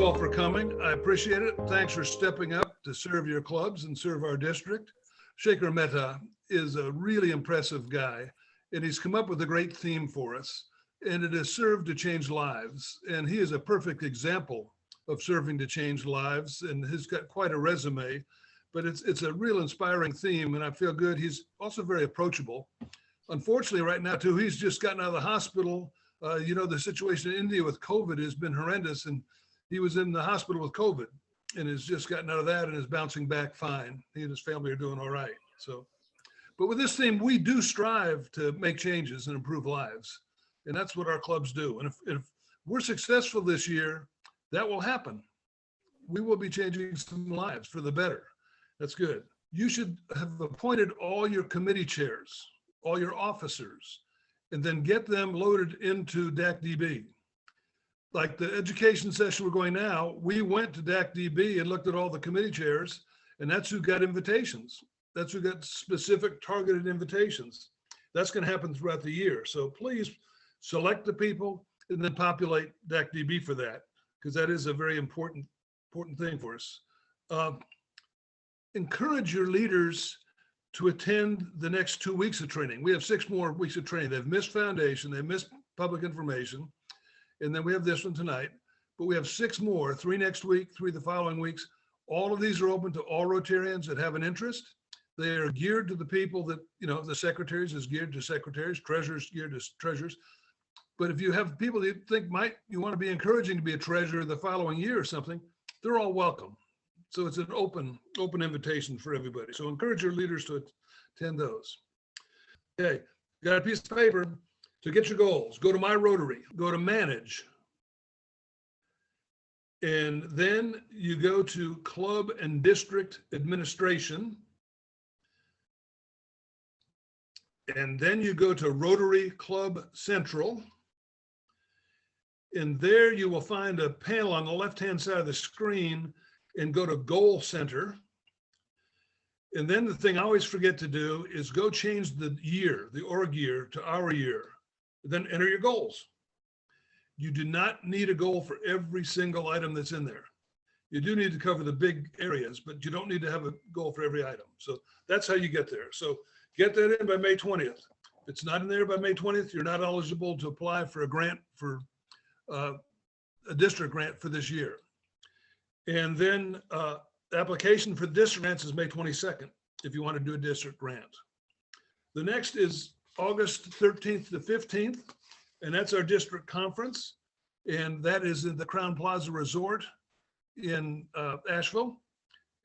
you all for coming. I appreciate it. Thanks for stepping up to serve your clubs and serve our district. Shekhar Mehta is a really impressive guy, and he's come up with a great theme for us, and it has served to change lives. And he is a perfect example of serving to change lives, and he's got quite a resume, but it's a real inspiring theme, and I feel good. He's also very approachable. Unfortunately, right now, too, he's just gotten out of the hospital. The situation in India with COVID has been horrendous, and he was in the hospital with COVID and has just gotten out of that and is bouncing back fine. He and his family are doing all right. So, but with this theme, we do strive to make changes and improve lives. And that's what our clubs do. And if we're successful this year, that will happen. We will be changing some lives for the better. That's good. You should have appointed all your committee chairs, all your officers, and then get them loaded into DACDB. Like the education session we're going now, we went to DACDB and looked at all the committee chairs, and that's who got invitations. That's who got specific targeted invitations. That's going to happen throughout the year. So please select the people and then populate DACDB for that, because that is a very important thing for us. Encourage your leaders to attend the next 2 weeks of training. We have 6 more weeks of training. They've missed foundation, they've missed public information, and then we have this one tonight, but we have 6 more, 3 next week, 3 the following weeks. All of these are open to all Rotarians that have an interest. They are geared to the people that, the secretaries is geared to secretaries, treasurers geared to treasurers. But if you have people that you think you want to be encouraging to be a treasurer the following year or something, they're all welcome. So it's an open invitation for everybody. So encourage your leaders to attend those. Okay, got a piece of paper to get your goals. Go to My Rotary, go to Manage. And then you go to Club and District Administration. And then you go to Rotary Club Central. And there you will find a panel on the left-hand side of the screen and go to Goal Center. And then the thing I always forget to do is go change the year, the org year, to our year. Then enter your goals. You do not need a goal for every single item that's in there. You do need to cover the big areas, but you don't need to have a goal for every item. So that's how you get there. So get that in by May 20th. If it's not in there by May 20th, you're not eligible to apply for a grant for a district grant for this year. And then the application for district grants is May 22nd, if you want to do a district grant. The next is August 13th to 15th, and that's our district conference. And that is in the Crown Plaza Resort in Asheville.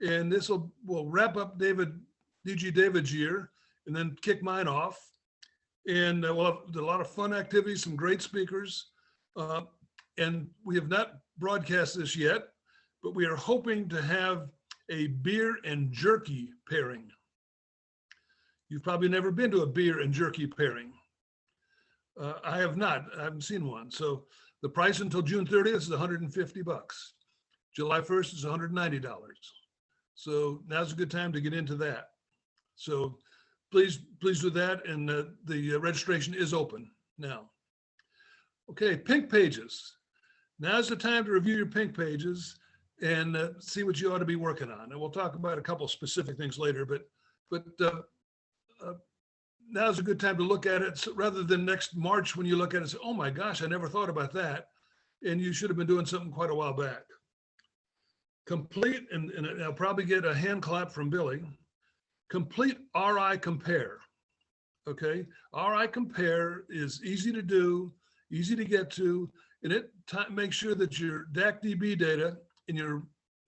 And this will wrap up DG David's year and then kick mine off. And we'll have a lot of fun activities, some great speakers. And we have not broadcast this yet, but we are hoping to have a beer and jerky pairing. You've probably never been to a beer and jerky pairing. I have not. I haven't seen one. So the price until June 30th is $150. July 1st is $190. So now's a good time to get into that. So please do that. And the registration is open now. Okay, pink pages. Now's the time to review your pink pages and see what you ought to be working on. And we'll talk about a couple specific things later, but now's a good time to look at it, so rather than next March when you look at it and say, oh my gosh, I never thought about that. And you should have been doing something quite a while back. Complete, and I'll probably get a hand clap from Billy. Complete RI Compare, okay? RI Compare is easy to do, easy to get to, and it makes sure that your DACDB data and your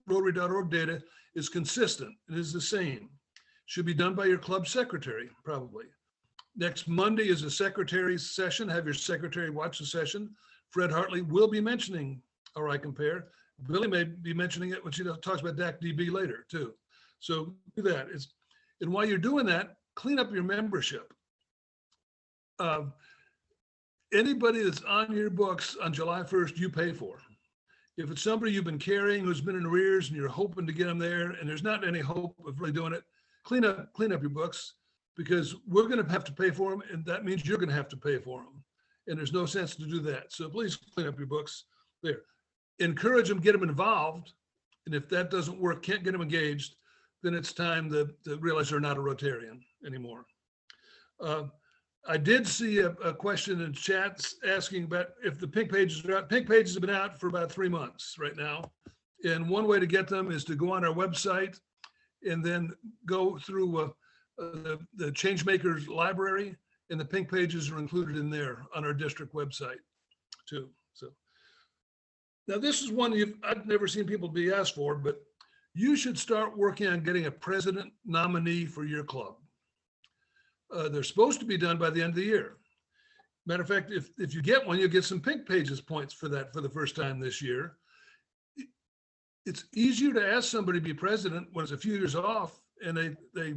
Rotary.org data is consistent. It is the same. Should be done by your club secretary, probably. Next Monday is a secretary's session. Have your secretary watch the session. Fred Hartley will be mentioning RI Compare. Billy may be mentioning it when she talks about DACDB later too. So do that. And while you're doing that, clean up your membership. Anybody that's on your books on July 1st, you pay for. If it's somebody you've been carrying who's been in arrears and you're hoping to get them there and there's not any hope of really doing it, clean up your books, because we're going to have to pay for them, and that means you're going to have to pay for them. And there's no sense to do that. So please clean up your books there. encourage them, get them involved. And if that doesn't work, can't get them engaged, then it's time to realize they're not a Rotarian anymore. I did see a question in chats asking about if the pink pages are out. Pink pages have been out for about 3 months right now. And one way to get them is to go on our website and then go through the Changemakers library, and the pink pages are included in there on our district website too. So now this is one I've never seen people be asked for, but you should start working on getting a president nominee for your club. They're supposed to be done by the end of the year. Matter of fact, if you get one, you'll get some pink pages points for that for the first time this year. It's easier to ask somebody to be president when it's a few years off and they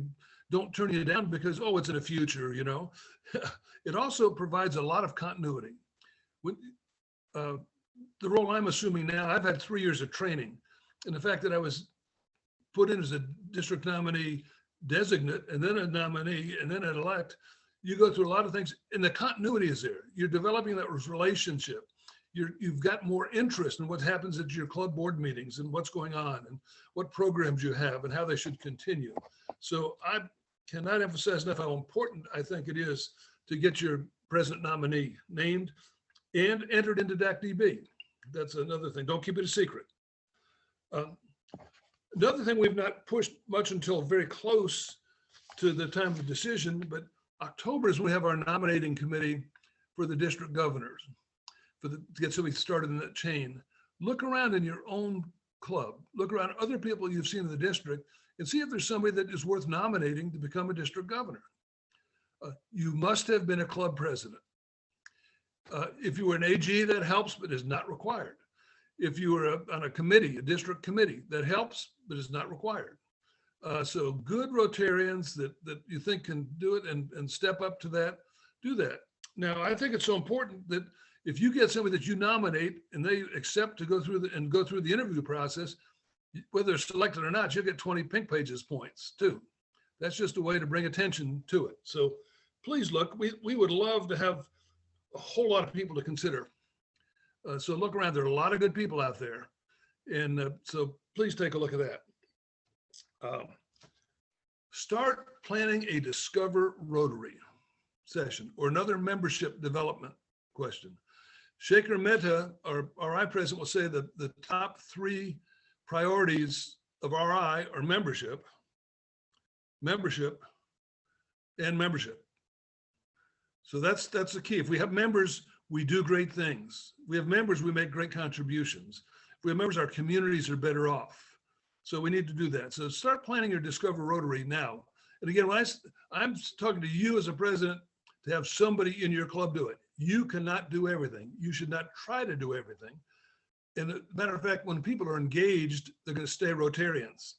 don't turn you down because, oh, it's in the future, you know. It also provides a lot of continuity. When, the role I'm assuming now, I've had 3 years of training, and the fact that I was put in as a district nominee designate and then a nominee and then an elect, you go through a lot of things and the continuity is there. You're developing that relationship. You've got more interest in what happens at your club board meetings and what's going on and what programs you have and how they should continue. So I cannot emphasize enough how important I think it is to get your president nominee named and entered into DAC-DB. That's another thing. Don't keep it a secret. Another thing we've not pushed much until very close to the time of decision, but October is when we have our nominating committee for the district governors, to get somebody started in that chain. Look around in your own club, look around other people you've seen in the district and see if there's somebody that is worth nominating to become a district governor. You must have been a club president. If you were an AG, that helps, but is not required. If you were on a committee, a district committee, that helps, but is not required. So good Rotarians that you think can do it and step up to that, do that. Now, I think it's so important that if you get somebody that you nominate and they accept to go through the interview process, whether they're selected or not, you'll get 20 pink pages points too. That's just a way to bring attention to it. So please look, we would love to have a whole lot of people to consider. So look around, there are a lot of good people out there. And so please take a look at that. Start planning a Discover Rotary session or another membership development question. Shekhar Mehta, our RI president, will say that the top 3 priorities of RI are membership, and membership. So that's the key. If we have members, we do great things. If we have members, we make great contributions. If we have members, our communities are better off. So we need to do that. So start planning your Discover Rotary now. And again, when I'm talking to you as a president to have somebody in your club do it. You cannot do everything. You should not try to do everything. And as a matter of fact, when people are engaged, they're going to stay Rotarians.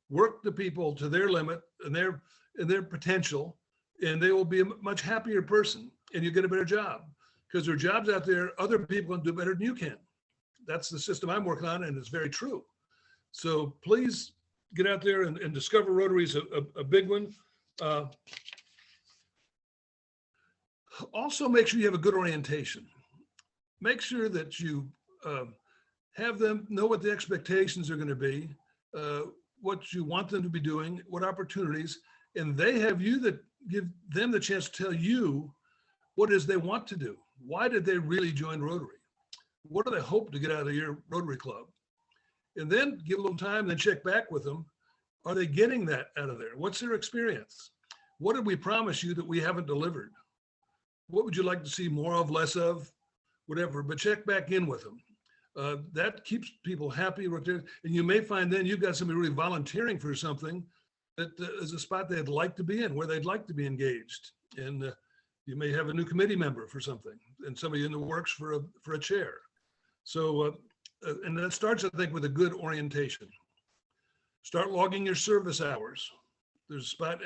Work the people to their limit and their potential, and they will be a much happier person, and you get a better job because there are jobs out there other people can do better than you can. That's the system I'm working on, and it's very true. So please get out there and Discover Rotary is a big one. Also, make sure you have a good orientation. Make sure that you have them know what the expectations are going to be, what you want them to be doing, what opportunities, and they have you that give them the chance to tell you what it is they want to do. Why did they really join Rotary? What do they hope to get out of your Rotary Club? And then give a little time, then check back with them. Are they getting that out of there? What's their experience? What did we promise you that we haven't delivered? What would you like to see more of, less of, whatever, but check back in with them. That keeps people happy. And you may find then you've got somebody really volunteering for something that is a spot they'd like to be in, where they'd like to be engaged. And you may have a new committee member for something and somebody in the works for a chair. So, and that starts, I think, with a good orientation. Start logging your service hours. There's a spot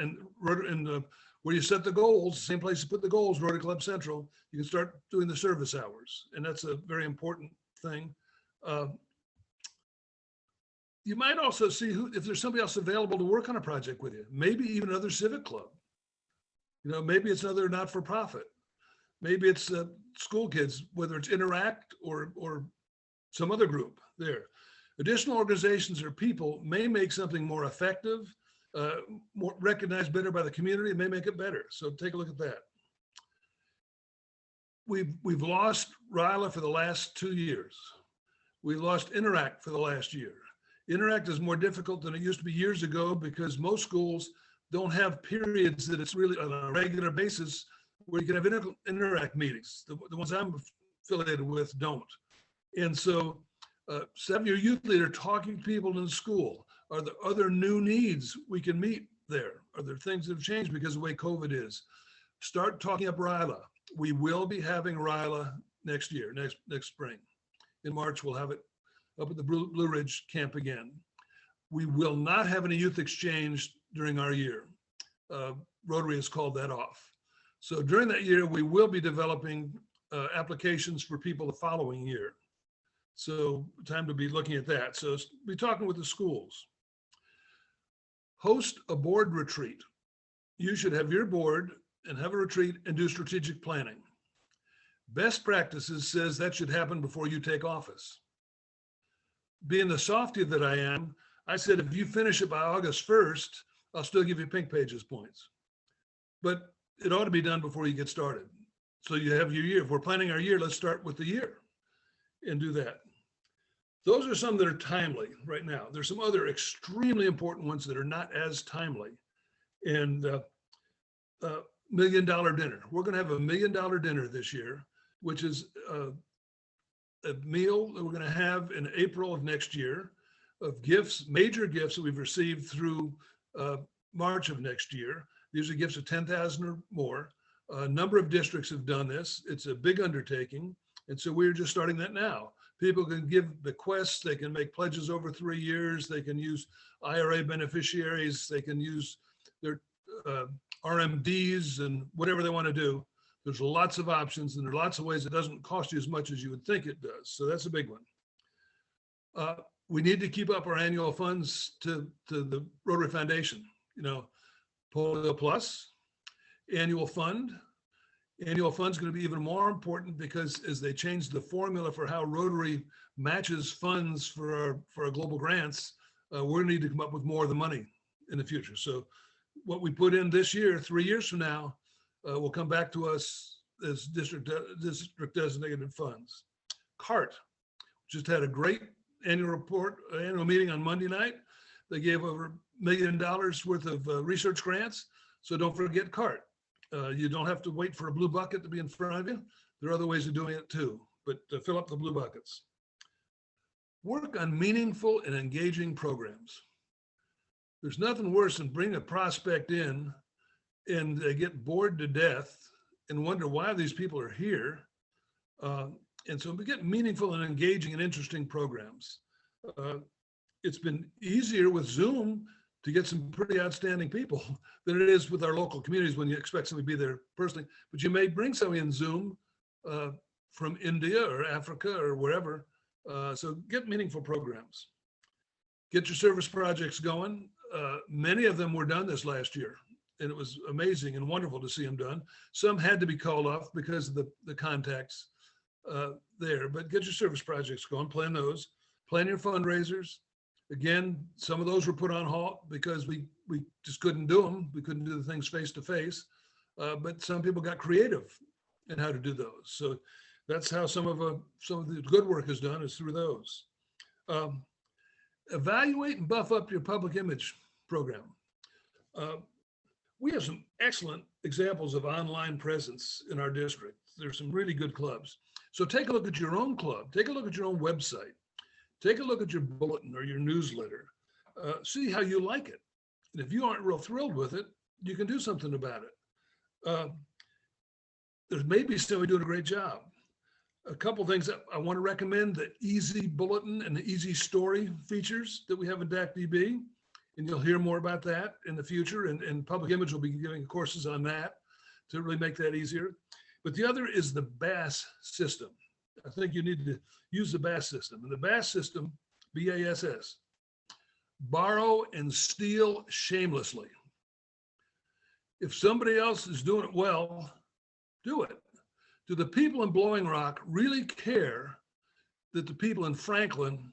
where you set the goals, same place you put the goals, Rotary Club Central, you can start doing the service hours. And that's a very important thing. You might also see if there's somebody else available to work on a project with you, maybe even another civic club. You know, maybe it's another not-for-profit. Maybe it's school kids, whether it's Interact or some other group there. Additional organizations or people may make something more effective, more recognized better by the community, may make it better. So take a look at that. We've lost RILA for the last 2 years. We lost Interact for the last year. Interact is more difficult than it used to be years ago because most schools don't have periods that it's really on a regular basis where you can have Interact meetings. The ones I'm affiliated with don't. And so have your youth leader talking to people in the school. Are there other new needs we can meet there? Are there things that have changed because of the way COVID is? Start talking up RILA. We will be having RILA next year, next spring. In March, we'll have it up at the Blue Ridge camp again. We will not have any youth exchange during our year. Rotary has called that off. So during that year, we will be developing applications for people the following year. So time to be looking at that. So be talking with the schools. Host a board retreat. You should have your board and have a retreat and do strategic planning. Best practices says that should happen before you take office. Being the softy that I am, I said, if you finish it by August 1st, I'll still give you pink pages points. But it ought to be done before you get started. So you have your year. If we're planning our year, let's start with the year and do that. Those are some that are timely right now. There's some other extremely important ones that are not as timely. And $1 million dinner. We're going to have $1 million dinner this year, which is a meal that we're going to have in April of next year of gifts, major gifts that we've received through March of next year. These are gifts of $10,000 or more. A number of districts have done this. It's a big undertaking. And so we're just starting that now. People can give bequests. They can make pledges over 3 years. They can use IRA beneficiaries. They can use their RMDs and whatever they want to do. There's lots of options and there are lots of ways it doesn't cost you as much as you would think it does. So that's a big one. We need to keep up our annual funds to the Rotary Foundation. You know, Polio Plus, annual fund. Annual fund is going to be even more important because as they change the formula for how Rotary matches funds for our global grants, we're going to need to come up with more of the money in the future. So what we put in this year, 3 years from now, will come back to us as district designated funds. CART just had a great annual meeting on Monday night. They gave over $1 million worth of research grants. So don't forget CART. You don't have to wait for a blue bucket to be in front of you. There are other ways of doing it too, but fill up the blue buckets. Work on meaningful and engaging programs. There's nothing worse than bring a prospect in and they get bored to death and wonder why these people are here. And so we get meaningful and engaging and interesting programs. It's been easier with Zoom to get some pretty outstanding people than it is with our local communities when you expect somebody to be there personally. But you may bring somebody in Zoom from India or Africa or wherever. So get meaningful programs. Get your service projects going. Many of them were done this last year, and it was amazing and wonderful to see them done. Some had to be called off because of the contacts there, but get your service projects going, plan those, plan your fundraisers. Again, some of those were put on halt because we just couldn't do them. We couldn't do the things face to face, but some people got creative in how to do those. So that's how some of the good work is done, is through those. Evaluate and buff up your public image program. We have some excellent examples of online presence in our district. There's some really good clubs. So take a look at your own club. Take a look at your own website. Take a look at your bulletin or your newsletter. See how you like it. And if you aren't real thrilled with it, you can do something about it. There may be somebody doing a great job. A couple of things that I want to recommend: the easy bulletin and the easy story features that we have in DACDB. And you'll hear more about that in the future. And Public Image will be giving courses on that to really make that easier. But the other is the BAS system. I think you need to use the BAS system. And the BAS system, BASS, borrow and steal shamelessly. If somebody else is doing it well, do it. Do the people in Blowing Rock really care that the people in Franklin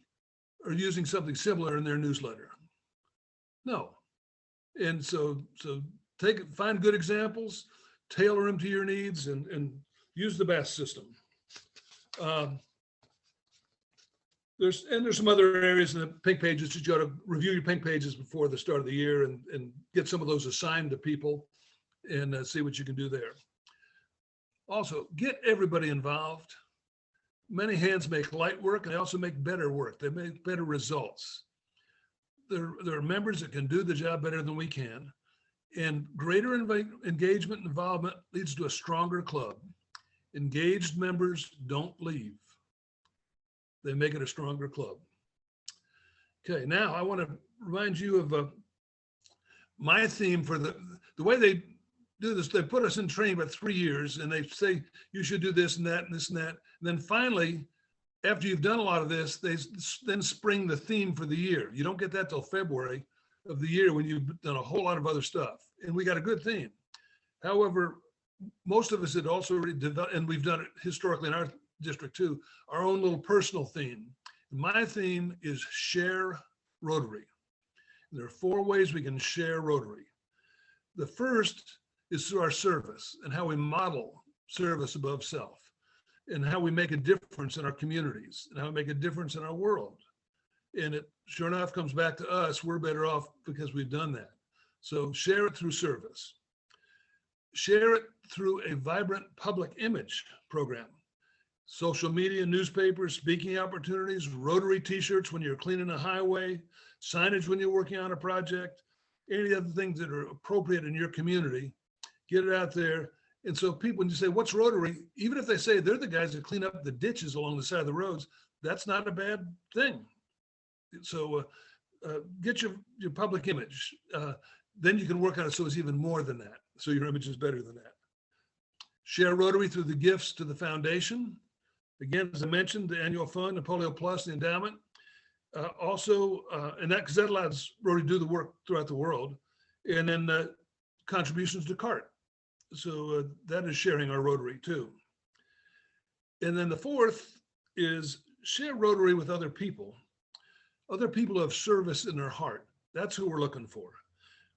are using something similar in their newsletter? No. And so find good examples, tailor them to your needs, and use the BAS system. There's some other areas in the pink pages that you ought to review your pink pages before the start of the year and get some of those assigned to people and see what you can do there. Also, get everybody involved. Many hands make light work, and they also make better work. They make better results. There are members that can do the job better than we can, and greater engagement and involvement leads to a stronger club. Engaged members don't leave. They make it a stronger club. Okay, now I want to remind you of my theme for the way they do this. They put us in training about 3 years, and they say you should do this and that and this and that. And then finally, after you've done a lot of this, they then spring the theme for the year. You don't get that till February of the year when you've done a whole lot of other stuff. And we got a good theme. However, most of us had also already developed, and we've done it historically in our district too, our own little personal theme. My theme is share Rotary. There are 4 ways we can share Rotary. The first is through our service and how we model service above self, and how we make a difference in our communities, and how we make a difference in our world. And it sure enough comes back to us. We're better off because we've done that. So share it through service. Share it through a vibrant public image program. Social media, newspapers, speaking opportunities, Rotary t-shirts when you're cleaning a highway, signage when you're working on a project, any other things that are appropriate in your community, get it out there. And so people, when you say, what's Rotary? Even if they say they're the guys that clean up the ditches along the side of the roads, that's not a bad thing. So get your public image. Then you can work on it so it's even more than that. So your image is better than that. Share Rotary through the gifts to the foundation. Again, as I mentioned, the annual fund, the Polio Plus, the endowment. And because that allows Rotary to do the work throughout the world. And then contributions to CART. So that is sharing our Rotary too. And then the fourth is share Rotary with other people who have service in their heart. That's who we're looking for.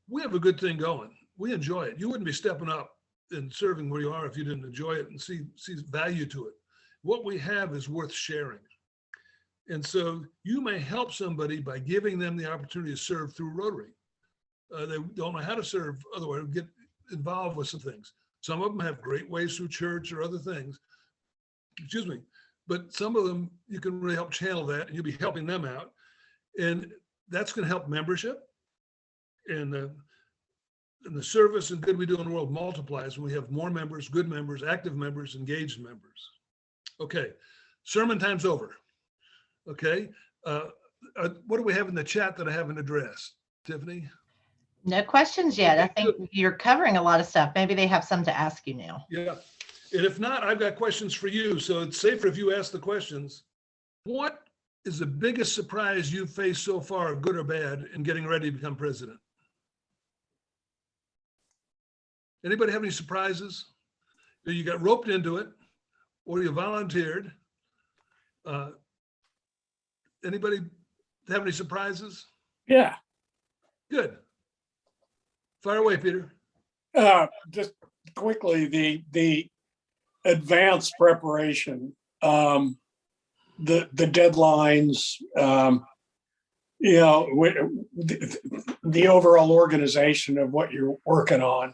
We have a good thing going. We enjoy it. You wouldn't be stepping up and serving where you are if you didn't enjoy it and see value to it. What we have is worth sharing. And so you may help somebody by giving them the opportunity to serve through Rotary. They don't know how to serve otherwise, get involved with some things. Some of them have great ways through church or other things, but some of them you can really help channel that, and you'll be helping them out. And that's going to help membership, and the service and good we do in the world multiplies when we have more members, good members, active members, engaged members. Okay, sermon time's over. Okay, what do we have in the chat that I haven't addressed, Tiffany? No questions yet. I think you're covering a lot of stuff. Maybe they have some to ask you now. Yeah, and if not, I've got questions for you. So it's safer if you ask the questions. What is the biggest surprise you've faced so far, good or bad, in getting ready to become president? Anybody have any surprises? You got roped into it, or you volunteered? Anybody have any surprises? Yeah. Good. Fire away, Peter. Just quickly, the advanced preparation, the deadlines, the overall organization of what you're working on.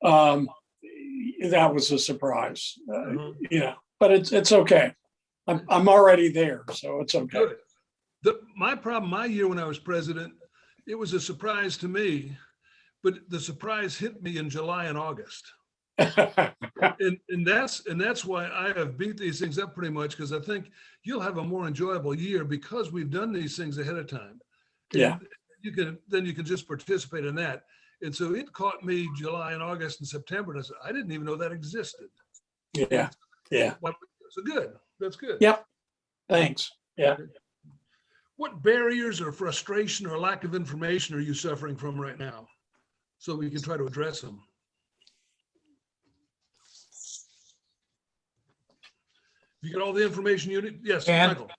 That was a surprise. But it's okay. I'm already there, so it's okay. Good. My year when I was president, it was a surprise to me, but the surprise hit me in July and August. and that's why I have beat these things up pretty much, because I think you'll have a more enjoyable year because we've done these things ahead of time. Yeah. You can just participate in that. And so it caught me July and August and September, and I said, I didn't even know that existed. Yeah. So good. That's good. Yep. Thanks. Yeah. What barriers or frustration or lack of information are you suffering from right now, so we can try to address them? You get all the information you need? Yes, Ken? Michael.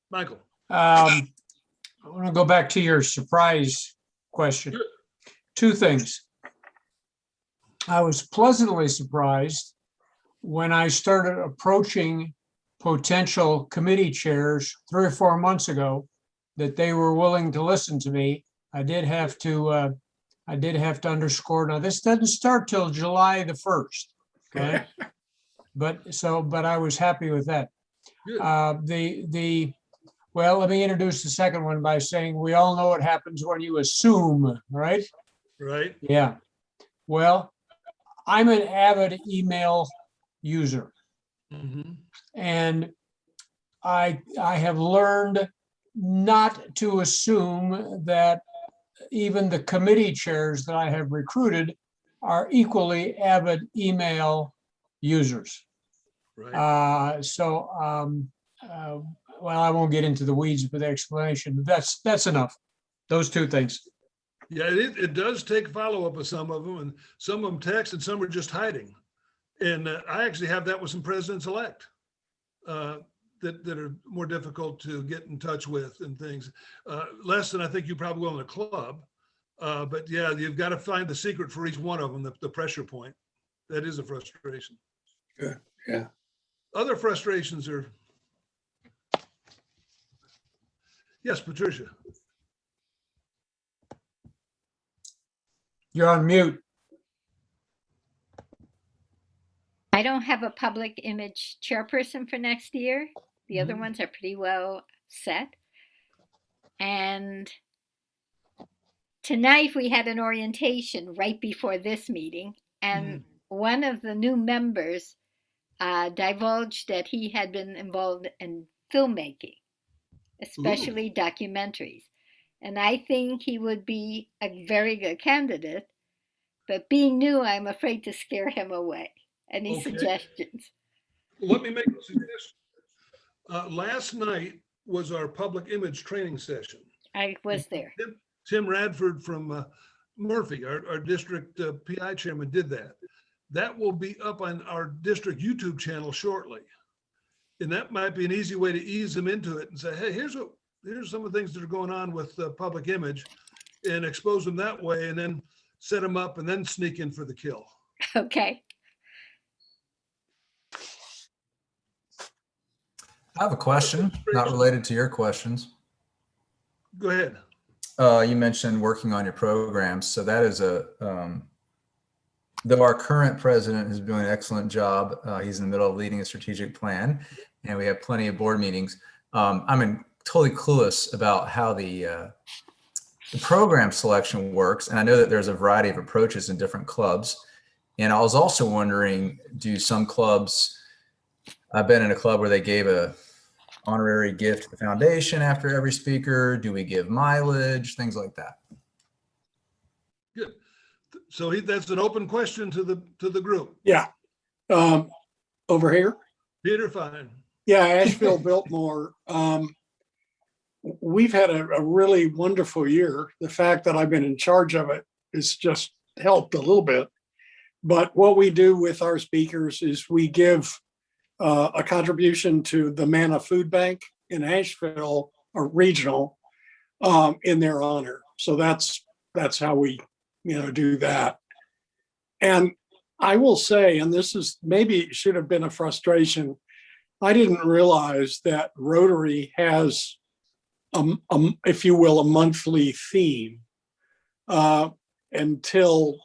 Michael. I want to go back to your surprise question. Sure. Two things. I was pleasantly surprised when I started approaching potential committee chairs 3 or 4 months ago that they were willing to listen to me. I did have to underscore. Now, this doesn't start till July the 1st. Okay. But I was happy with that. Good. Well, let me introduce the second one by saying we all know what happens when you assume, right? Right. Yeah. Well, I'm an avid email user, Mhm. and I have learned not to assume that even the committee chairs that I have recruited are equally avid email users. Right. Well, I won't get into the weeds with the explanation. That's enough. Those two things. Yeah, it does take follow-up with some of them, and some of them text and some are just hiding. And I actually have that with some presidents-elect that are more difficult to get in touch with and things. Less than I think you probably will in a club. But yeah, you've got to find the secret for each one of them, the pressure point. That is a frustration. Yeah. Other frustrations are, yes, Patricia. You're on mute. I don't have a public image chairperson for next year. The other ones are pretty well set. And tonight we had an orientation right before this meeting, and one of the new members divulged that he had been involved in filmmaking, especially documentaries. And I think he would be a very good candidate, but being new, I'm afraid to scare him away. Any suggestions? Let me make a suggestion. Last night was our public image training session. I was there. Tim Radford from Murphy, our district PI chairman, did that. That will be up on our district YouTube channel shortly. And that might be an easy way to ease them into it and say, hey, here's some of the things that are going on with public image, and expose them that way, and then set them up and then sneak in for the kill. Okay. I have a question, not related to your questions. Go ahead. You mentioned working on your programs. So that is though our current president is doing an excellent job, he's in the middle of leading a strategic plan, and we have plenty of board meetings. I'm totally clueless about how the program selection works. And I know that there's a variety of approaches in different clubs. And I was also wondering, do some clubs, I've been in a club where they gave a honorary gift to the foundation after every speaker. Do we give mileage, things like that? Good. So that's an open question to the group. Yeah. Over here. Peter, fine. Yeah, Asheville Biltmore. We've had a really wonderful year. The fact that I've been in charge of it has just helped a little bit. But what we do with our speakers is we give a contribution to the Manna Food Bank in Asheville, or regional, in their honor. So that's how we do that. And I will say, and this is maybe should have been a frustration, I didn't realize that Rotary has if you will, a monthly theme until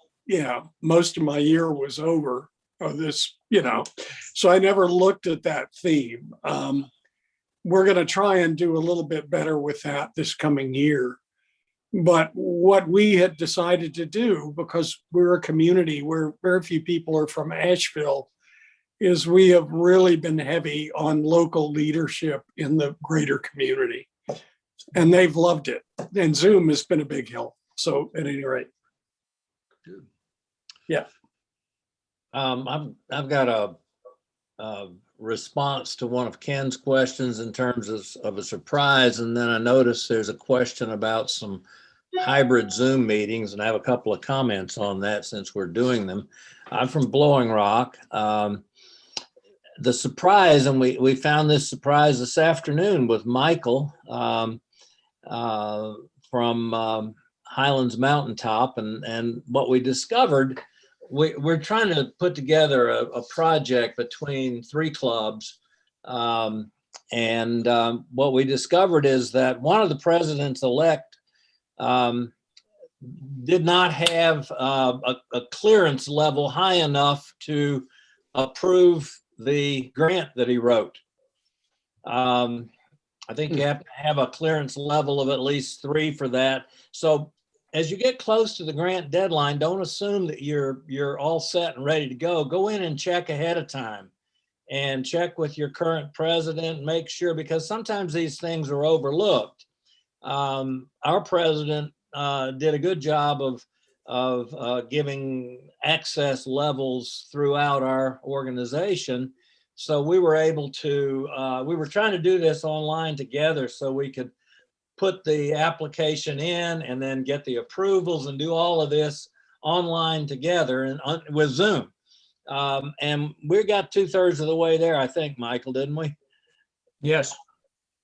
most of my year was over. So I never looked at that theme. We're going to try and do a little bit better with that this coming year. But what we had decided to do, because we're a community where very few people are from Asheville, is we have really been heavy on local leadership in the greater community. And they've loved it. And Zoom has been a big help. So at any rate. Good. Yeah. I've got a response to one of Ken's questions in terms of a surprise. And then I noticed there's a question about some hybrid Zoom meetings, and I have a couple of comments on that since we're doing them. I'm from Blowing Rock. the surprise, and we found this surprise this afternoon with Michael from Highlands Mountaintop, and what we discovered, we're trying to put together a project between 3 clubs. What we discovered is that one of the presidents-elect did not have a clearance level high enough to approve the grant that he wrote. I think you have to have a clearance level of at least 3 for that. So as you get close to the grant deadline, don't assume that you're all set and ready to go. Go in and check ahead of time and check with your current president, make sure, because sometimes these things are overlooked. Our president did a good job of giving access levels throughout our organization. So we were able to, we were trying to do this online together so we could put the application in and then get the approvals and do all of this online together and with Zoom. And we got 2/3 of the way there, I think, Michael, didn't we? Yes.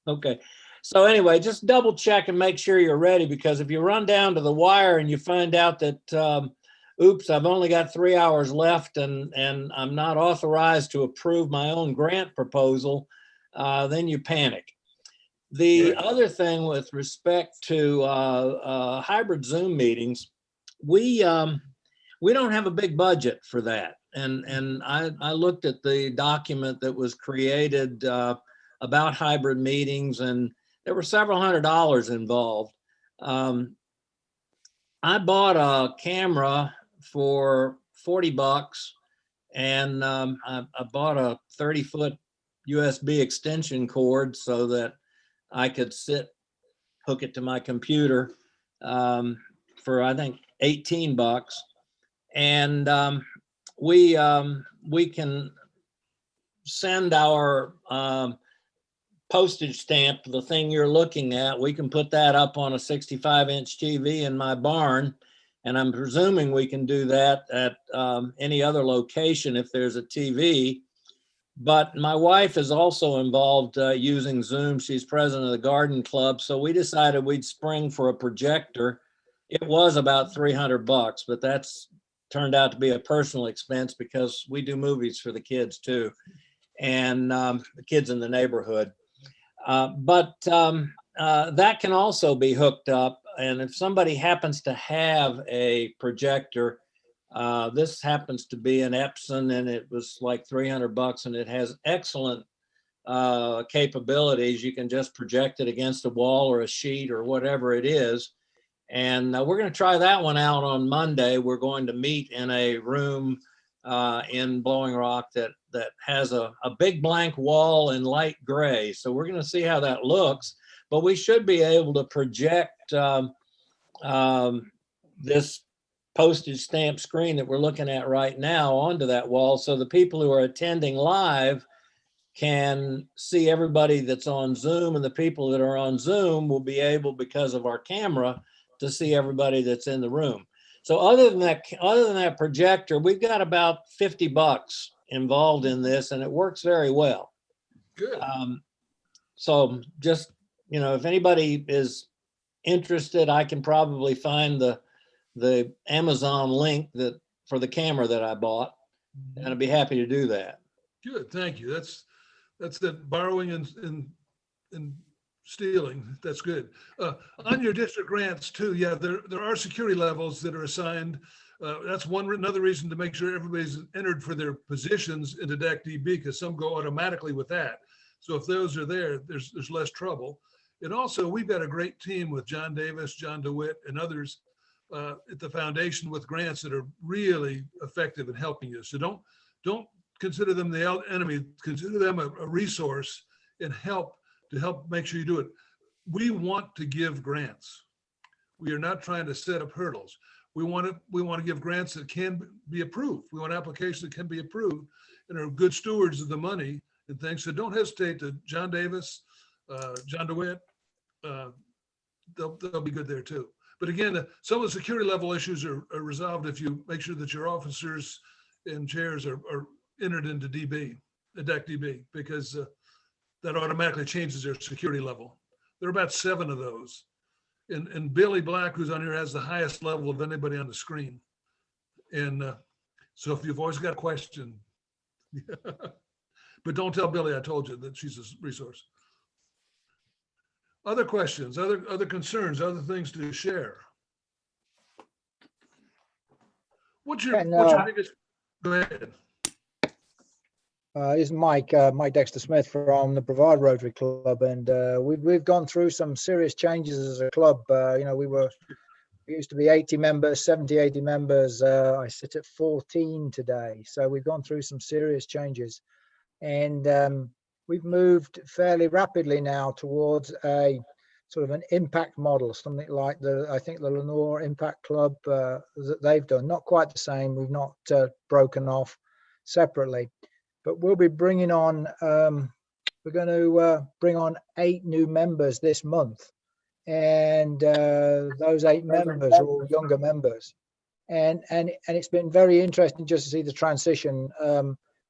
Okay. So anyway, just double check and make sure you're ready, because if you run down to the wire and you find out that, oops, I've only got 3 hours left and I'm not authorized to approve my own grant proposal, then you panic. The other thing with respect to hybrid Zoom meetings, we don't have a big budget for that. And I looked at the document that was created about hybrid meetings, and there were several $100s involved. I bought a camera for $40, and I bought a 30-foot USB extension cord so that I could hook it to my computer for, I think, $18. And we can send our postage stamp, the thing you're looking at, we can put that up on a 65-inch TV in my barn. And I'm presuming we can do that at any other location if there's a TV. But my wife is also involved using Zoom. She's president of the garden club. So we decided we'd spring for a projector. It was about $300, but that's turned out to be a personal expense because we do movies for the kids too, and the kids in the neighborhood. But that can also be hooked up. And if somebody happens to have a projector, this happens to be an Epson, and it was like $300, and it has excellent capabilities. You can just project it against a wall or a sheet or whatever it is. And we're going to try that one out on Monday. We're going to meet in a room in Blowing Rock that has a big blank wall in light gray. So we're going to see how that looks, but we should be able to project this postage stamp screen that we're looking at right now onto that wall. So the people who are attending live can see everybody that's on Zoom, and the people that are on Zoom will be able, because of our camera, to see everybody that's in the room. So other than that projector, we've got about $50 involved in this, and it works very well. Good. So just, if anybody is interested, I can probably find the Amazon link for the camera that I bought, and I'd be happy to do that. Good, thank you. That's the borrowing and stealing. That's good. On your district grants too, yeah, there are security levels that are assigned. That's another reason to make sure everybody's entered for their positions into DAC-DB, because some go automatically with that. So if those are there, there's less trouble. And also, we've got a great team with John Davis, John DeWitt, and others at the foundation with grants that are really effective in helping you. So don't consider them the enemy. Consider them a resource and to help make sure you do it. We want to give grants. We are not trying to set up hurdles. We want to give grants that can be approved. We want applications that can be approved and are good stewards of the money and things. So don't hesitate to John Davis, John DeWitt. They'll be good there too. But again, some of the security level issues are resolved if you make sure that your officers and chairs are entered into DB. at DAC-DB because that automatically changes their security level. There are about 7 of those. And Billy Black, who's on here, has the highest level of anybody on the screen. And so if you've always got a question, but don't tell Billy I told you that she's a resource. Other questions, other concerns, other things to share? What's your biggest, go ahead. This is Mike Dexter Smith from the Brevard Rotary Club, and we've gone through some serious changes as a club. We used to be 80 members, 70, 80 members. I sit at 14 today, so we've gone through some serious changes, and we've moved fairly rapidly now towards a sort of an impact model, something like I think the Lenore Impact Club that they've done. Not quite the same. We've not broken off separately. But we'll be bringing on, we're going to bring on 8 new members this month. And those 8 members are all younger members. And it's been very interesting just to see the transition.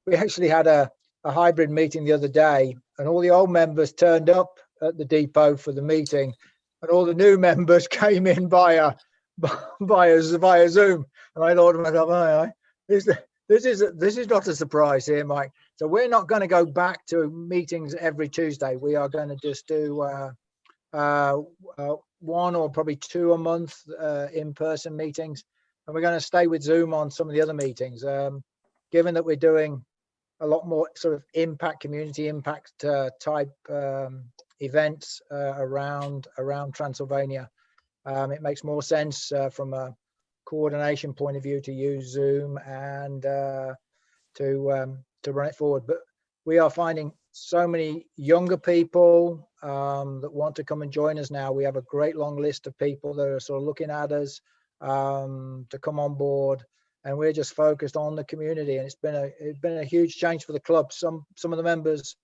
We actually had a hybrid meeting the other day, and all the old members turned up at the depot for the meeting, and all the new members came in via Zoom. And I thought to myself, this is not a surprise here, Mike. So we're not going to go back to meetings every Tuesday. We are going to just do 1 or probably 2 a month in-person meetings, and we're going to stay with Zoom on some of the other meetings. Given that we're doing a lot more sort of community impact type events around Transylvania, it makes more sense from a coordination point of view to use Zoom and to run it forward. But we are finding so many younger people that want to come and join us now. We have a great long list of people that are sort of looking at us to come on board, and we're just focused on the community. And it's been a huge change for the club. Some of the members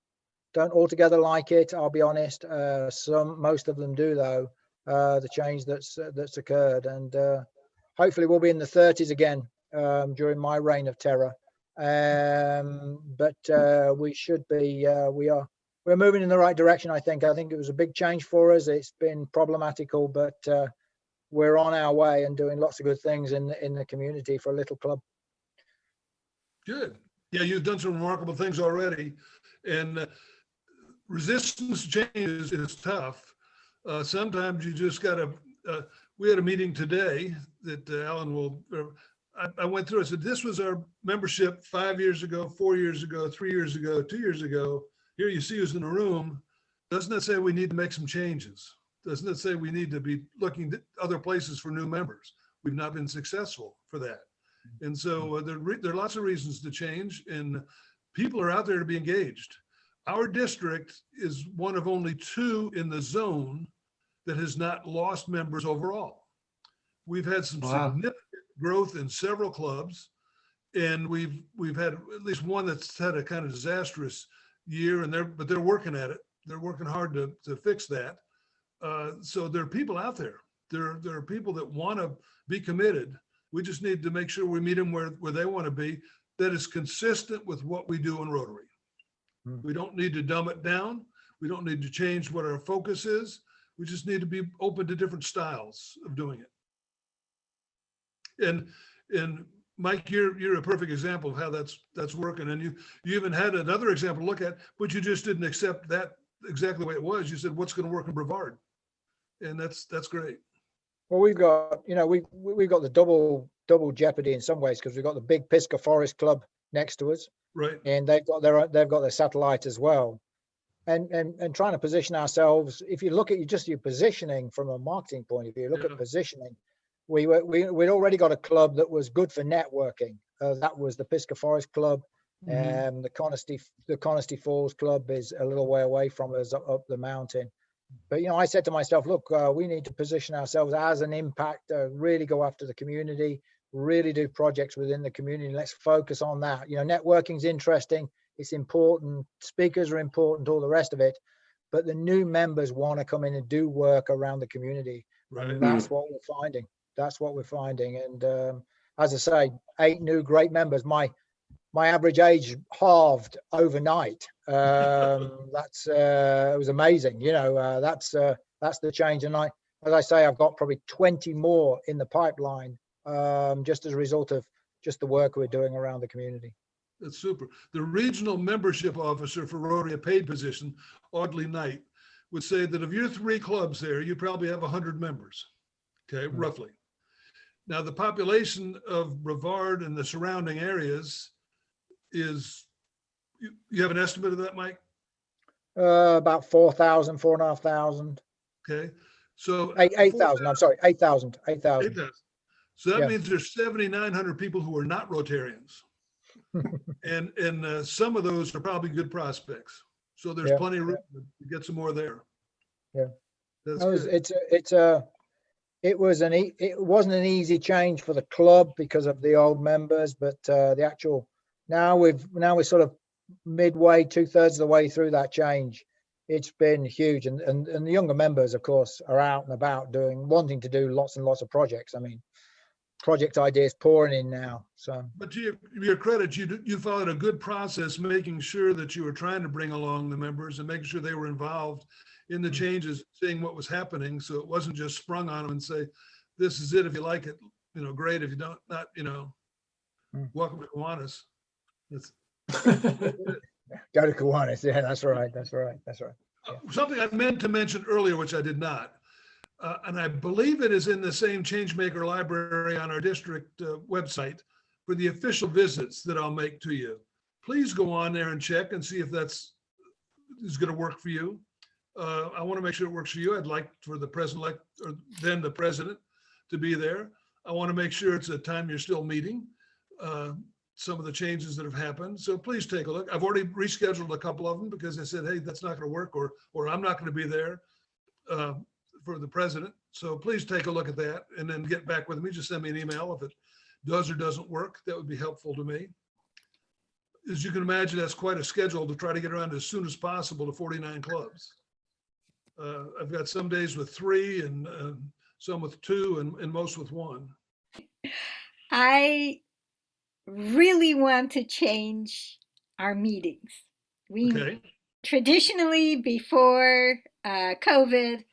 don't altogether like it, I'll be honest. Most of them do, though. The change that's occurred, and hopefully we'll be in the 30s again during my reign of terror. But we should be. We're moving in the right direction. I think it was a big change for us. It's been problematical, but we're on our way and doing lots of good things in the community for a little club. Good. Yeah, you've done some remarkable things already, and resistance changes is tough. Sometimes you just got to. We had a meeting today that Alan will. I went through. I said, this was our membership 5 years ago, 4 years ago, 3 years ago, 2 years ago. Here you see who's in the room. Doesn't that say we need to make some changes? Doesn't it say we need to be looking at other places for new members? We've not been successful for that. And so there are lots of reasons to change, and people are out there to be engaged. Our district is one of only 2 in the zone that has not lost members overall. We've had some significant growth in several clubs, and we've had at least one that's had a kind of disastrous year, but they're working at it. They're working hard to fix that. So there are people out there. There are people that want to be committed. We just need to make sure we meet them where they want to be. That is consistent with what we do in Rotary. We don't need to dumb it down. We don't need to change what our focus is. We just need to be open to different styles of doing it. And Mike, you're a perfect example of how that's working. And you even had another example to look at, but you just didn't accept that exactly the way it was. You said, what's going to work in Brevard? And that's great. Well, we've got the double jeopardy in some ways, because we've got the big Pisgah Forest Club next to us, right? And they've got their satellite as well. And trying to position ourselves. If you look at your positioning from a marketing point of view, look at positioning. We'd already got a club that was good for networking. That was the Pisgah Forest Club. The Conisty Falls Club is a little way away from us up the mountain. But I said to myself, look, we need to position ourselves as an impact, really go after the community, really do projects within the community. Let's focus on that. Networking is interesting. It's important. Speakers are important, all the rest of it. But the new members want to come in and do work around the community. Right. And that's what we're finding. And as I say, 8 new great members. My my average age halved overnight. That's it was amazing. That's the change. And as I say, I've got probably 20 more in the pipeline, just as a result of just the work we're doing around the community. That's super. The regional membership officer for Rotary, a paid position, Audley Knight, would say that of your 3 clubs there, you probably have 100 members, okay, roughly. Now, the population of Brevard and the surrounding areas is, you have an estimate of that, Mike? About 4,000, 4,500. Okay, so 8,000. I'm sorry, 8,000. 8,000. 8,000. So that Yeah. means there's 7,900 people who are not Rotarians. and some of those are probably good prospects. So there's Yeah, plenty of room to get some more there. Yeah. That's No, good. it wasn't an easy change for the club because of the old members, but the actual now we're sort of midway, 2/3 of the way through that change. It's been huge, and the younger members, of course, are out and about wanting to do lots and lots of projects. I mean, project ideas pouring in now. So, But to your credit, you followed a good process, making sure that you were trying to bring along the members and making sure they were involved in the changes, seeing what was happening. So it wasn't just sprung on them and say, this is it. If you like it, great. If you don't, not, welcome to Kiwanis. It's go to Kiwanis. Yeah, that's right. That's right. That's right. something I meant to mention earlier, which I did not. And I believe it is in the same Changemaker library on our district website for the official visits that I'll make to you. Please go on there and check and see if is going to work for you. I want to make sure it works for you. I'd like for the president or then the president to be there. I want to make sure it's a time you're still meeting some of the changes that have happened. So please take a look. I've already rescheduled a couple of them because I said, hey, that's not going to work, or I'm not going to be there for the president. So please take a look at that and then get back with me. Just send me an email if it does or doesn't work. That would be helpful to me. As you can imagine, that's quite a schedule to try to get around as soon as possible to 49 clubs. I've got some days with 3 and some with 2 and most with 1. I really want to change our meetings. Okay. Traditionally, before COVID,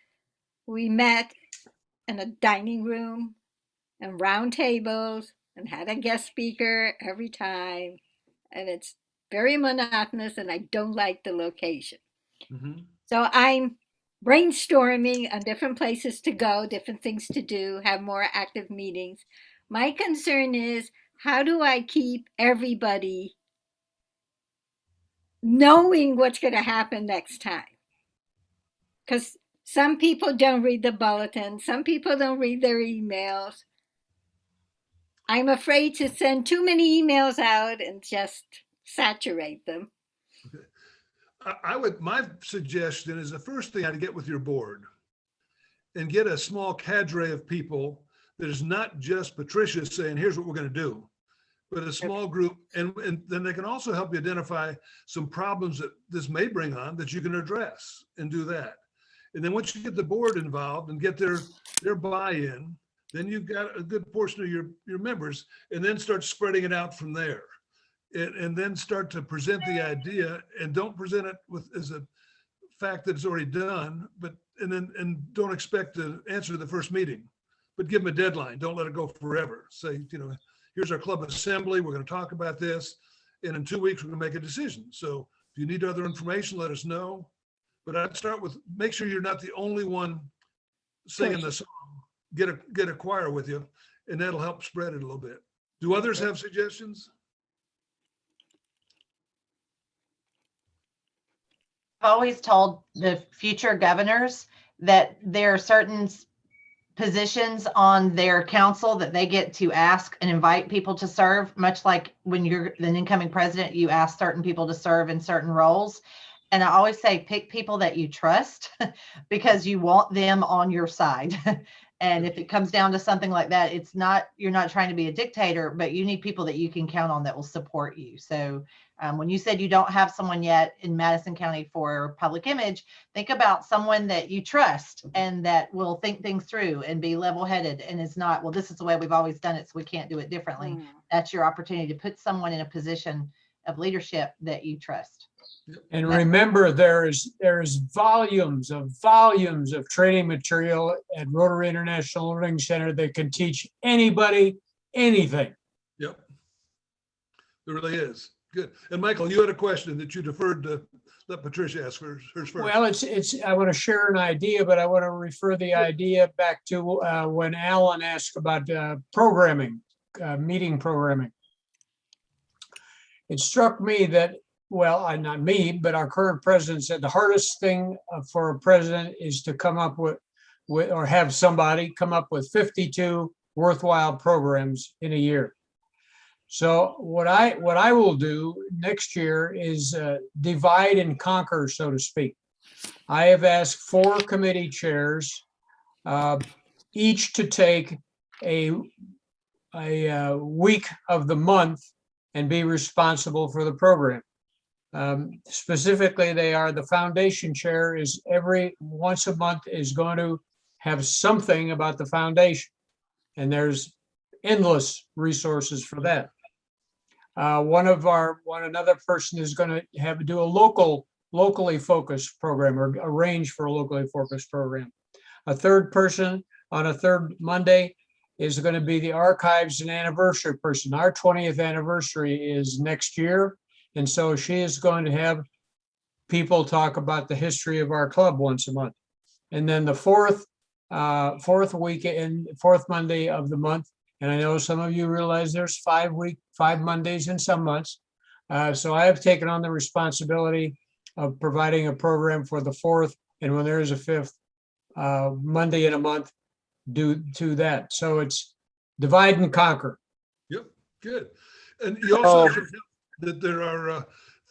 we met in a dining room and round tables and had a guest speaker every time. And it's very monotonous and I don't like the location. Mm-hmm. So I'm brainstorming on different places to go, different things to do, have more active meetings. My concern is, how do I keep everybody knowing what's going to happen next time? Because some people don't read the bulletin. Some people don't read their emails. I'm afraid to send too many emails out and just saturate them. Okay. My suggestion is the first thing I'd get with your board and get a small cadre of people that is not just Patricia saying, here's what we're going to do, but a small group. And then they can also help you identify some problems that this may bring on that you can address and do that. And then once you get the board involved and get their buy-in, then you've got a good portion of your members, and then start spreading it out from there. And then start to present the idea, and don't present it as a fact that it's already done, and don't expect to answer the first meeting, but give them a deadline. Don't let it go forever. Say, here's our club assembly. We're going to talk about this, and in 2 weeks we're going to make a decision. So if you need other information, let us know. But I'd start with, make sure you're not the only one singing the song. Get a choir with you, and that'll help spread it a little bit. Do others have suggestions? I've always told the future governors that there are certain positions on their council that they get to ask and invite people to serve, much like when you're the incoming president, you ask certain people to serve in certain roles. And I always say, pick people that you trust because you want them on your side. And if it comes down to something like that, you're not trying to be a dictator, but you need people that you can count on that will support you. So When you said you don't have someone yet in Madison County for public image, think about someone that you trust and that will think things through and be level-headed and is not, well, this is the way we've always done it, so we can't do it differently. That's your opportunity to put someone in a position of leadership that you trust. And remember, there is volumes of training material at Rotary International Learning Center that can teach anybody anything. Yep. There really is. Good. And Michael, you had a question that you deferred to let Patricia ask hers first. Well, I want to share an idea, but I want to refer the idea back to when Alan asked about programming, meeting programming. It struck me that, well, not me, but our current president said the hardest thing for a president is to come up with or have somebody come up with 52 worthwhile programs in a year. So what I will do next year is divide and conquer, so to speak. I have asked 4 committee chairs, each to take a week of the month and be responsible for the program. Specifically, they are the foundation chair is every once a month is going to have something about the foundation, and there's endless resources for that. Another person is going to do a locally focused program or arrange for a locally focused program. A third person on a third Monday is going to be the archives and anniversary person. Our 20th anniversary is next year. And so she is going to have people talk about the history of our club once a month. And then the fourth Monday of the month, and I know some of you realize there's 5 Mondays in some months. So I have taken on the responsibility of providing a program for the 4th. And when there is a 5th Monday in a month, do that. So it's divide and conquer. Yep, good. And you also should know that there are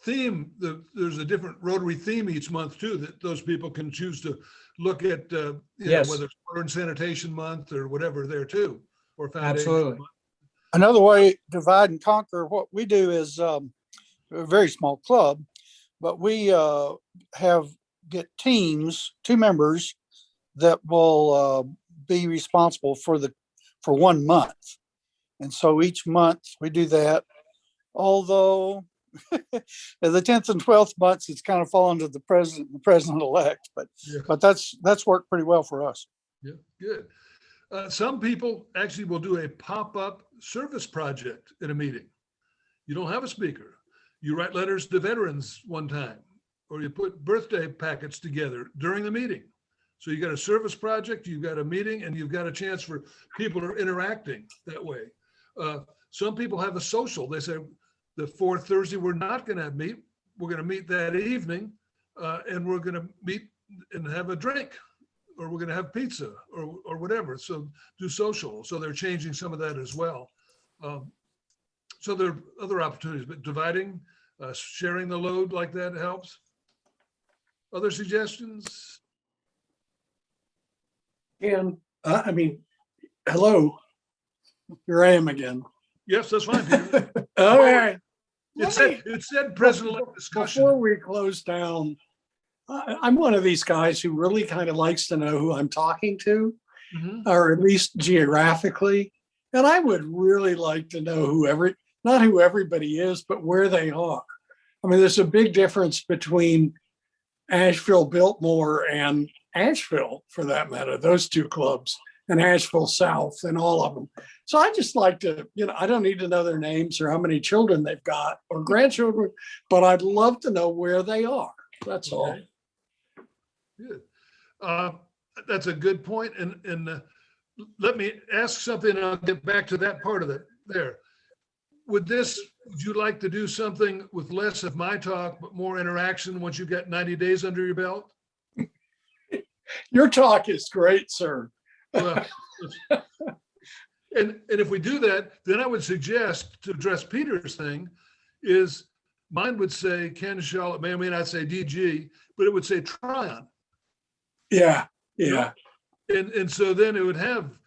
there's a different Rotary theme each month too, that those people can choose to look at, Yes. whether it's Water and Sanitation Month or whatever there too, or Foundation Absolutely. Month. Another way, divide and conquer, what we do is a very small club, but we get teams, 2 members that will be responsible for 1 month. And so each month we do that, although the 10th and 12th months, it's kind of fallen to the president-elect, but that's worked pretty well for us. Yeah, good. Some people actually will do a pop-up service project at a meeting. You don't have a speaker. You write letters to veterans one time, or you put birthday packets together during the meeting. So you got a service project, you've got a meeting, and you've got a chance for people to are interacting that way. Some people have a social. They say the 4th Thursday, we're not going to meet. We're going to meet that evening, and we're going to meet and have a drink, or we're going to have pizza or whatever. So do social. So they're changing some of that as well. So there are other opportunities, but dividing, sharing the load like that helps. Other suggestions? And hello, here I am again. Yes, that's fine, Peter. All right. It said president-elect discussion. Before we close down, I'm one of these guys who really kind of likes to know who I'm talking to, or at least geographically. And I would really like to know not who everybody is, but where they are. I mean, there's a big difference between Asheville, Biltmore, and Asheville, for that matter, those 2 clubs, and Asheville South and all of them. So I just like to, I don't need to know their names or how many children they've got or grandchildren, but I'd love to know where they are. That's all. Good. That's a good point. And let me ask something, and I'll get back to that part of it there. Would you like to do something with less of my talk, but more interaction once you get 90 days under your belt? Your talk is great, sir. Well, and if we do that, then I would suggest, to address Peter's thing, is mine would say Ken Shull, it may or may not say DG, but it would say Tryon. Yeah. And so then it would have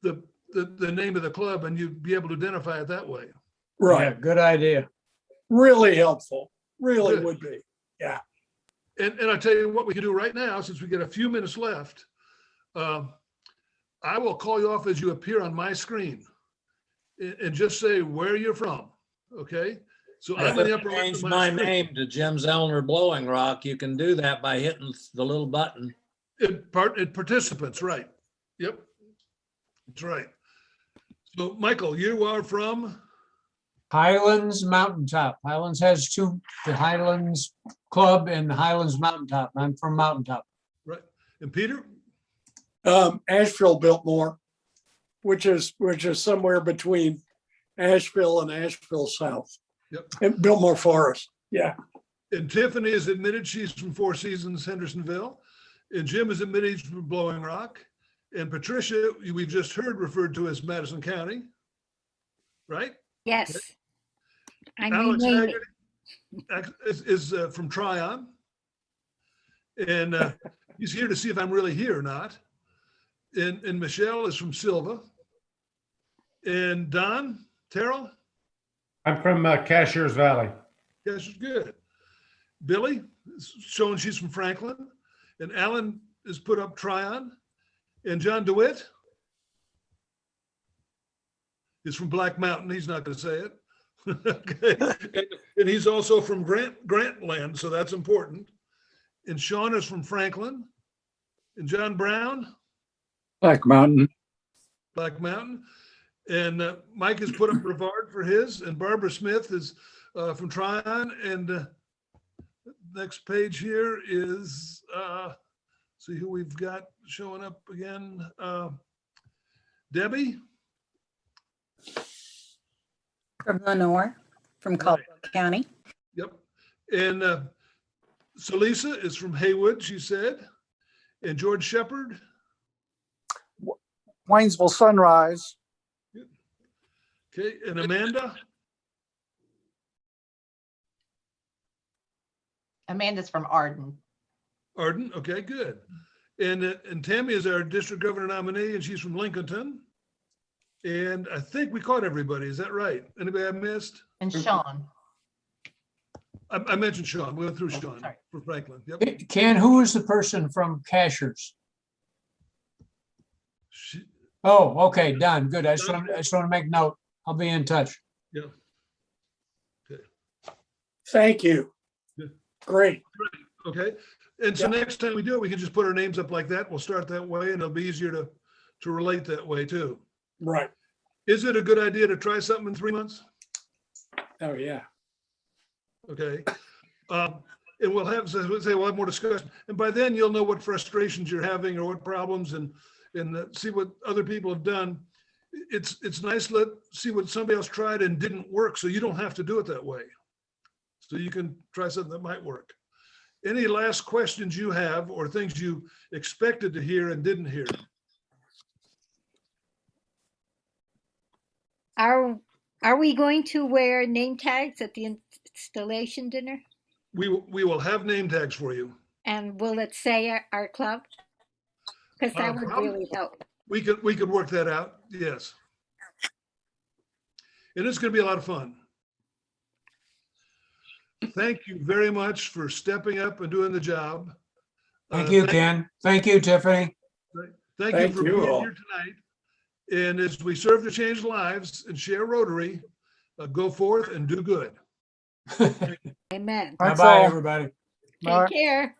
the name of the club, and you'd be able to identify it that way. Right. Yeah, good idea. really helpful, really Good. would be. And I'll tell you what we can do right now, since we get a few minutes left. I will call you off as you appear on my screen and just say where you're from, okay? So I'm in the upper left Change of my my screen. name to Jim Zellner Blowing Rock. You can do that by hitting the little button. Participants, right? Yep, that's right. So Michael, you are from, Highlands Mountaintop. Highlands has two, the Highlands Club and the Highlands Mountaintop. I'm from Mountaintop. right? And Peter? Asheville Biltmore, which is somewhere between Asheville and Asheville South. Yep. And Biltmore Forest. Yeah. And Tiffany is admitted she's from Four Seasons, Hendersonville. And Jim is admitted he's from Blowing Rock. And Patricia, we've just heard referred to as Madison County, right? Yes. I'm Alex renaming. Haggerty is from Tryon. And he's here to see if I'm really here or not. And Michelle is from Silva. And Don Terrell? I'm from Cashiers Valley. Yes, good. Billy is showing she's from Franklin. And Alan is put up Tryon. And John DeWitt is from Black Mountain. He's not going to say it. Okay. And he's also from Grantland, so that's important. And Sean is from Franklin. And John Brown, Black Mountain. Black Mountain. And Mike has put up Brevard for his. And Barbara Smith is from Tryon. And next page here is, see who we've got showing up again. Debbie? From Lenore, from Caldwell County. Yep. And Salisa is from Haywood, she said. And George Shepherd? Waynesville Sunrise. Okay, and Amanda? Amanda's from Arden. Arden, okay, good. And Tammy is our district governor nominee, and she's from Lincolnton. And I think we caught everybody, is that right? Anybody I missed? And Sean. I mentioned Sean, we went through Sean Sorry. for Franklin, yep. Ken, who is the person from Cashiers? She- Oh, okay, done. Good. I just want to make note. I'll be in touch. Yeah, okay, Thank you. Yeah. Great. okay. And so Yeah. next time we do it, we can just put our names up like that. We'll start that way, and it'll be easier to relate that way too. Right. Is it a good idea to try something in 3 months? Oh, yeah. Okay. And we'll have, so we'll have more discussion. And by then you'll know what frustrations you're having or what problems and see what other people have done. It's nice to see what somebody else tried and didn't work. So you don't have to do it that way. So you can try something that might work. Any last questions you have or things you expected to hear and didn't hear? Are we going to wear name tags at the installation dinner? We will have name tags for you. And will it say our club? Because that would Probably. really help. We could work that out. Yes. And it's going to be a lot of fun. Thank you very much for stepping up and doing the job. Thank you, Ken. Thank you, Tiffany. Thank you Thank for you being all. here tonight. And as we serve to change lives and share Rotary, go forth and do good. Amen. Bye-bye, everybody. Take care.